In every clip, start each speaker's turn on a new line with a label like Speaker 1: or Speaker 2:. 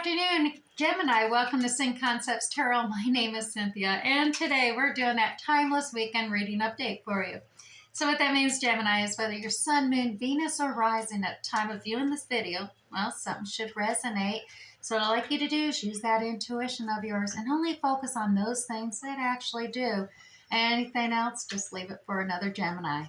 Speaker 1: afternoon, Gemini. Welcome to Sync Concepts Tarot. My name is Cynthia, and today we're doing that timeless weekend reading update for you. So what that means, Gemini, is whether your sun, moon, Venus, or rising at the time of viewing this video, well, something should resonate. So what I'd like you to do is use that intuition of yours and only focus on those things that actually do. Anything else, just leave it for another Gemini.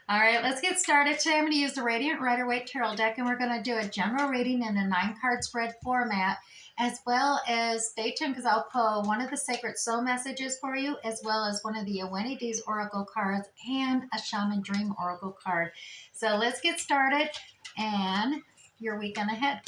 Speaker 1: All right, let's get started. Today I'm going to use the Radiant Rider-Waite Tarot deck, and we're going to do a general reading in a 9-card spread format, as well as stay tuned because I'll pull one of the Sacred Soul messages for you, as well as one of the Awenides Oracle cards and a Shaman Dream Oracle card. So let's get started and your weekend ahead.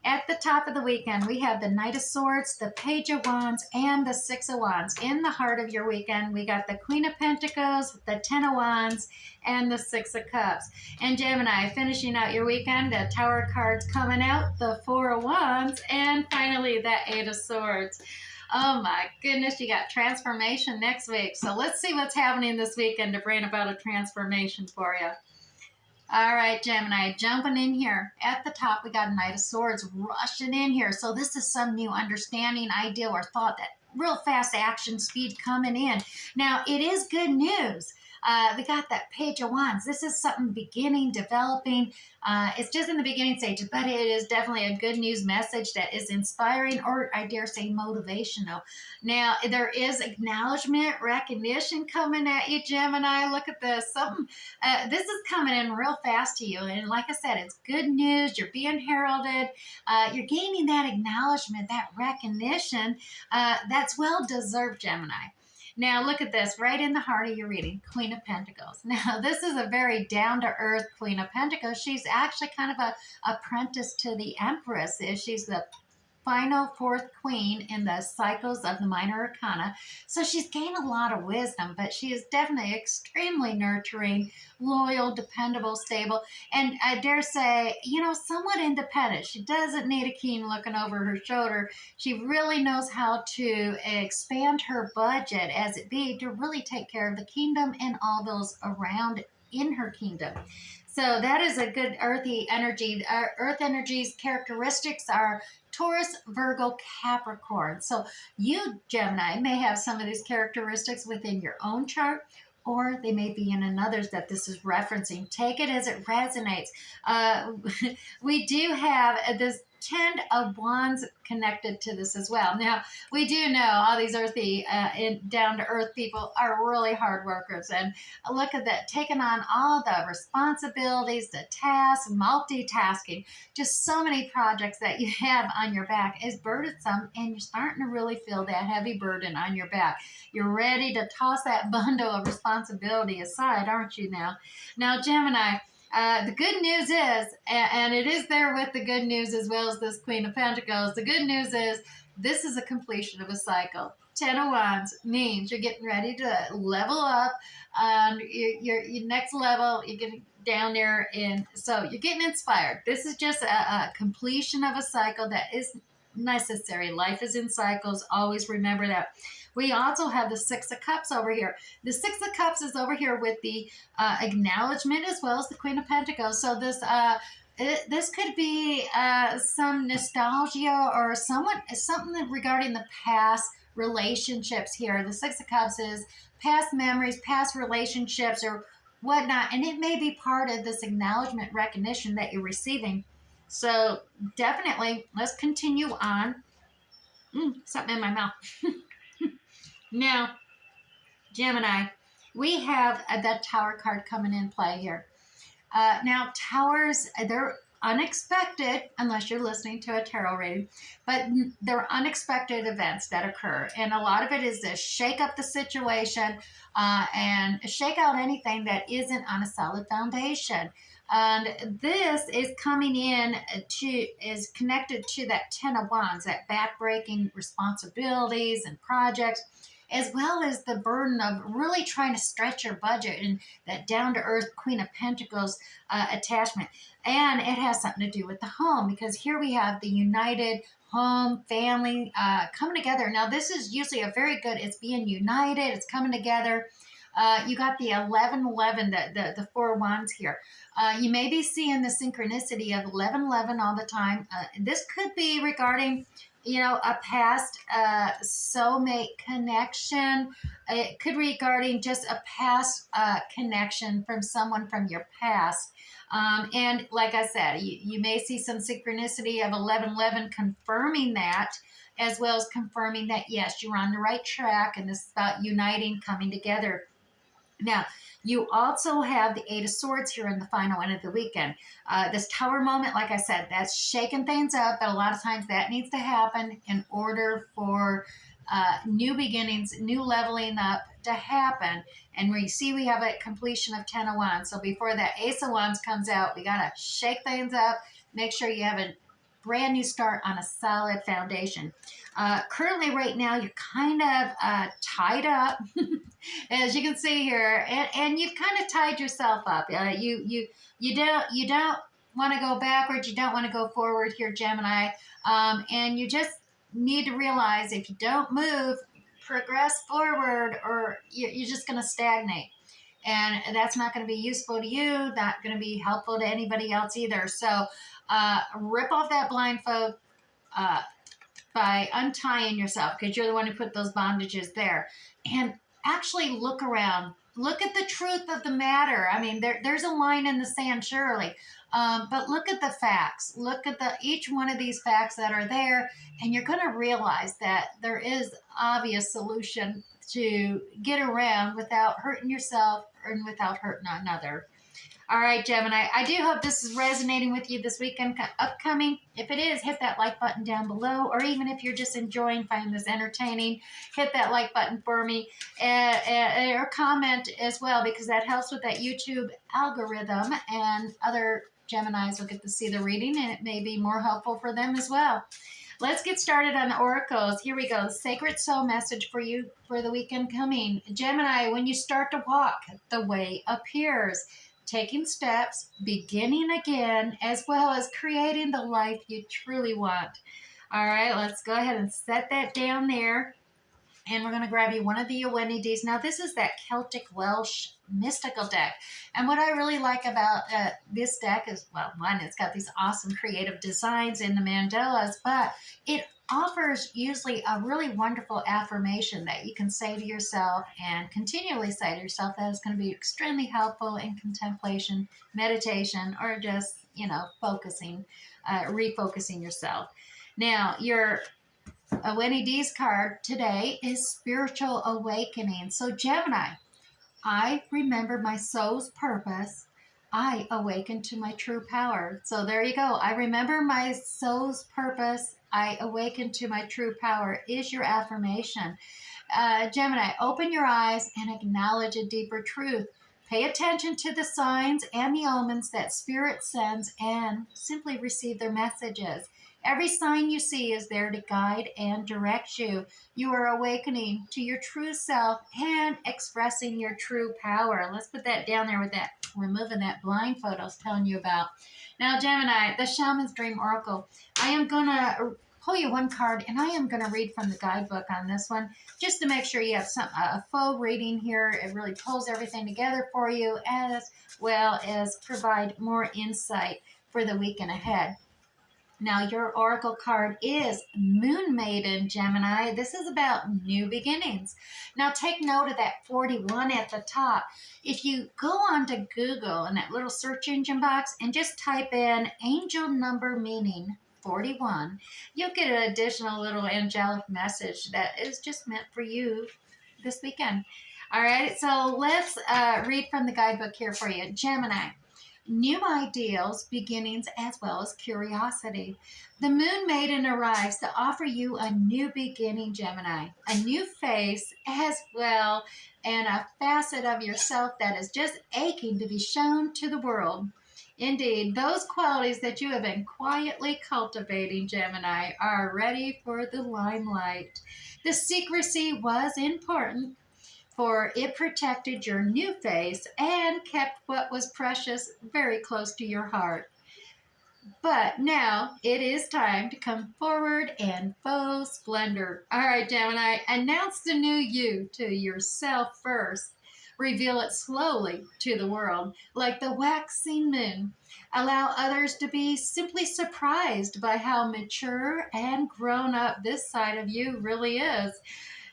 Speaker 1: At the top of the weekend, we have the Knight of Swords, the Page of Wands, and the Six of Wands. In the heart of your weekend, we got the Queen of Pentacles, the Ten of Wands, and the Six of Cups. And Gemini, finishing out your weekend, the Tower cards coming out, the Four of Wands, and finally the Eight of Swords. Oh my goodness, you got transformation next week. So let's see what's happening this weekend to bring about a transformation for you. All right, Gemini, jumping in here. At the top, we got a Knight of Swords rushing in here. So this is some new understanding, idea, or thought, that real fast action speed coming in. Now, it is good news. We got that Page of Wands. This is something beginning, developing. It's just in the beginning stages, but it is definitely a good news message that is inspiring, or I dare say motivational. Now, there is acknowledgement, recognition coming at you, Gemini. Look at this. This is coming in real fast to you. And like I said, it's good news. You're being heralded. You're gaining that acknowledgement, that recognition. That's well-deserved, Gemini. Now, look at this, right in the heart of your reading, Queen of Pentacles. Now, this is a very down-to-earth Queen of Pentacles. She's actually kind of a apprentice to the Empress. She's the final fourth queen in the cycles of the minor arcana. So she's gained a lot of wisdom, but she is definitely extremely nurturing, loyal, dependable, stable, and I dare say, somewhat independent. She doesn't need a king looking over her shoulder. She really knows how to expand her budget as it be to really take care of the kingdom and all those around in her kingdom. So that is a good earthy energy. Earth energy's characteristics are Taurus, Virgo, Capricorn. So you, Gemini, may have some of these characteristics within your own chart, or they may be in another's that this is referencing. Take it as it resonates. We do have this Ten of Wands connected to this as well. Now, we do know all these earthy, down-to-earth people are really hard workers. And look at that, taking on all the responsibilities, the tasks, multitasking, just so many projects that you have on your back is burdensome, and you're starting to really feel that heavy burden on your back. You're ready to toss that bundle of responsibility aside, aren't you now? Now, Gemini, the good news is, and it is there with the good news as well as this Queen of Pentacles, the good news is this is a completion of a cycle. Ten of Wands means you're getting ready to level up. Your next level, you're getting down there, and so you're getting inspired. This is just a completion of a cycle that is necessary. Life is in cycles. Always remember that. We also have the Six of Cups over here. The Six of Cups is over here with the acknowledgement as well as the Queen of Pentacles. So this could be some nostalgia or something regarding the past relationships here. The Six of Cups is past memories, past relationships, or whatnot, and it may be part of this acknowledgement, recognition that you're receiving. So definitely, let's continue on. Something in my mouth. Now, Gemini, we have that Tower card coming in play here. Now, Towers, they're unexpected, unless you're listening to a tarot reading, but they're unexpected events that occur. And a lot of it is to shake up the situation and shake out anything that isn't on a solid foundation. And this is coming in is connected to that Ten of Wands, that backbreaking responsibilities and projects, as well as the burden of really trying to stretch your budget and that down-to-earth Queen of Pentacles attachment. And it has something to do with the home, because here we have the united home, family coming together. Now, this is usually it's being united, it's coming together. You got the 1111, the four wands here. You may be seeing the synchronicity of 1111 all the time. This could be regarding, a past soulmate connection. It could be regarding just a past connection from someone from your past. And like I said, you may see some synchronicity of 1111 confirming that, as well as confirming that, yes, you're on the right track and this is about uniting, coming together. Now, you also have the Eight of Swords here in the final end of the weekend. This Tower moment, like I said, that's shaking things up, but a lot of times that needs to happen in order for new beginnings, new leveling up to happen. And we see we have a completion of 10 of Wands. So before that Ace of Wands comes out, we got to shake things up, make sure you have a brand new start on a solid foundation. Currently, right now, you're kind of tied up, as you can see here, and you've kind of tied yourself up. You don't want to go backwards. You don't want to go forward here, Gemini, and you just need to realize if you don't move, progress forward, or you're just going to stagnate. And that's not going to be useful to you, not going to be helpful to anybody else either. So rip off that blindfold by untying yourself, because you're the one who put those bondages there. And actually look around. Look at the truth of the matter. I mean, there's a line in the sand, surely. But look at the facts. Look at each one of these facts that are there, and you're going to realize that there is obvious solution to get around without hurting yourself and without hurting another. All right, Gemini, I do hope this is resonating with you this weekend upcoming. If it is, hit that like button down below, or even if you're just enjoying, finding this entertaining, hit that like button for me, or comment as well, because that helps with that YouTube algorithm, and other Geminis will get to see the reading, and it may be more helpful for them as well. Let's get started on the oracles. Here we go. Sacred soul message for you for the weekend coming. Gemini, when you start to walk, the way appears. Taking steps, beginning again, as well as creating the life you truly want. All right, let's go ahead and set that down there. And we're going to grab you one of the Ewenides. Now, this is that Celtic Welsh mystical deck. And what I really like about this deck is, well, one, it's got these awesome creative designs in the mandalas, but it offers usually a really wonderful affirmation that you can say to yourself and continually say to yourself that is going to be extremely helpful in contemplation, meditation, or just, focusing, refocusing yourself. Now, your Ewenides card today is Spiritual Awakening. So, Gemini, I remember my soul's purpose. I awaken to my true power. So there you go. I remember my soul's purpose. I awaken to my true power is your affirmation. Gemini, open your eyes and acknowledge a deeper truth. Pay attention to the signs and the omens that Spirit sends, and simply receive their messages. Every sign you see is there to guide and direct you. You are awakening to your true self and expressing your true power. Let's put that down there with that, removing that blindfold I was telling you about. Now, Gemini, the Shaman's Dream Oracle. I am going to pull you one card, and I am going to read from the guidebook on this one, just to make sure you have a full reading here. It really pulls everything together for you, as well as provide more insight for the weekend ahead. Now, your oracle card is Moon Maiden, Gemini. This is about new beginnings. Now, take note of that 41 at the top. If you go on to Google in that little search engine box and just type in angel number meaning 41, you'll get an additional little angelic message that is just meant for you this weekend. All right, so let's read from the guidebook here for you. Gemini. New ideals, beginnings, as well as curiosity. The Moon Maiden arrives to offer you a new beginning, Gemini, a new face, as well, and a facet of yourself that is just aching to be shown to the world. Indeed, those qualities that you have been quietly cultivating, Gemini, are ready for the limelight. The secrecy was important, for it protected your new face and kept what was precious very close to your heart. But now it is time to come forward in full splendor. All right, Gemini, announce the new you to yourself first. Reveal it slowly to the world, like the waxing moon. Allow others to be simply surprised by how mature and grown up this side of you really is.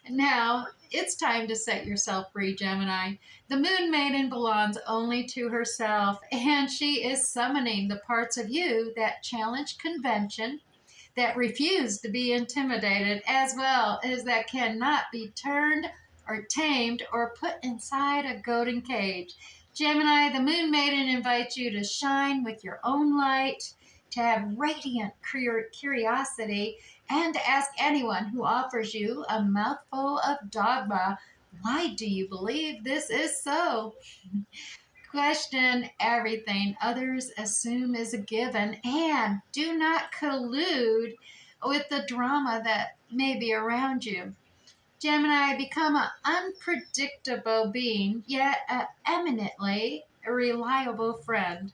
Speaker 1: Now, it's time to set yourself free, Gemini. The Moon Maiden belongs only to herself, and she is summoning the parts of you that challenge convention, that refuse to be intimidated, as well as that cannot be turned or tamed or put inside a golden cage. Gemini, the Moon Maiden invites you to shine with your own light, to have radiant curiosity, and to ask anyone who offers you a mouthful of dogma, why do you believe this is so? Question everything others assume is a given, and do not collude with the drama that may be around you. Gemini, become an unpredictable being, yet eminently a reliable friend.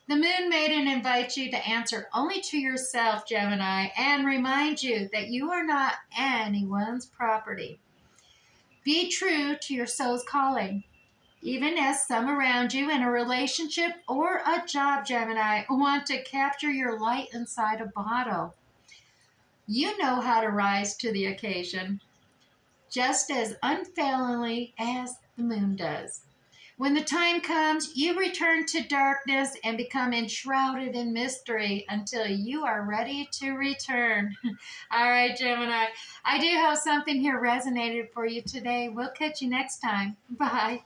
Speaker 1: The Moon Maiden invites you to answer only to yourself, Gemini, and remind you that you are not anyone's property. Be true to your soul's calling. Even as some around you in a relationship or a job, Gemini, want to capture your light inside a bottle. You know how to rise to the occasion, just as unfailingly as the moon does. When the time comes, you return to darkness and become enshrouded in mystery until you are ready to return. All right, Gemini, I do hope something here resonated for you today. We'll catch you next time. Bye.